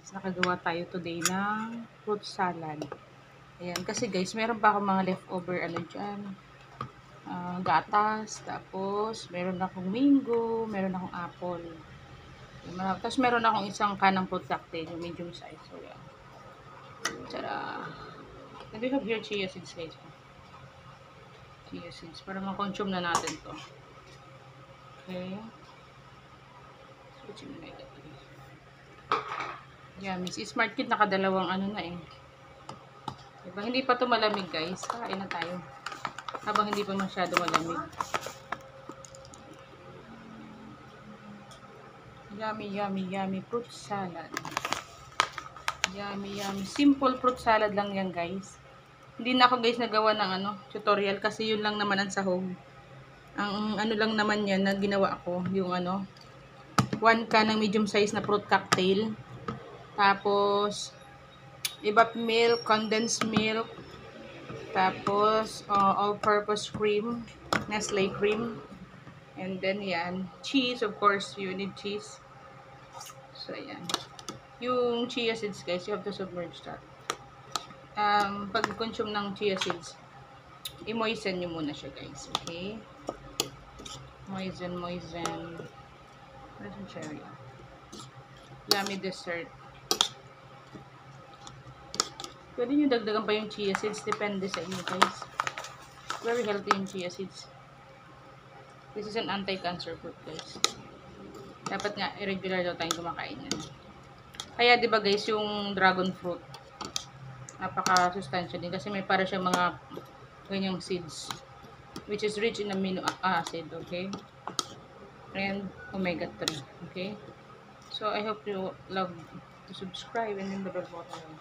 Guys, nakagawa tayo today ng fruit salad. Ayan, kasi guys, meron pa ako mga leftover dyan. Gatas, tapos meron akong mango, meron akong apple. Tapos meron akong isang kanang fruit cocktail, yung medium size. So, yan. Tara. And we have here chia seeds, guys. Chia seeds, para ma-consume na natin to. Okay. Switching na ito. Yummy. Si Smart Kid nakadalawang na eh. Diba? Hindi pa ito malamig, guys. Kain na tayo. Habang hindi pa masyado malamig. Yummy, yummy, yummy fruit salad. Yummy, yummy. Simple fruit salad lang yan, guys. Hindi na ako, guys, nagawa ng tutorial kasi yun lang naman ang sahog. Ang lang naman yan na ginawa ko, yung 1 can ng medium size na fruit cocktail. Tapos, evap milk, condensed milk. Tapos, all-purpose cream, Nestle cream. And then, yan. Cheese, of course, you need cheese. So, yan. Yung chia seeds, guys, you have to submerge that. Pag-consume ng chia seeds, i-moisten nyo muna siya, guys. Okay? Moisten. Where's yung cherry? Yummy dessert. Pwede nyo dagdagan pa yung chia seeds. Depende sa inyo, guys. Very healthy yung chia seeds. This is an anti-cancer fruit, guys. Dapat nga, irregular daw tayong kumakain yan. Kaya, di ba guys, yung dragon fruit, napaka-sustansya din. Kasi may para siyang mga ganyang seeds. Which is rich in amino acid, okay? And omega 3, okay? So, I hope you love to subscribe and then the bell button.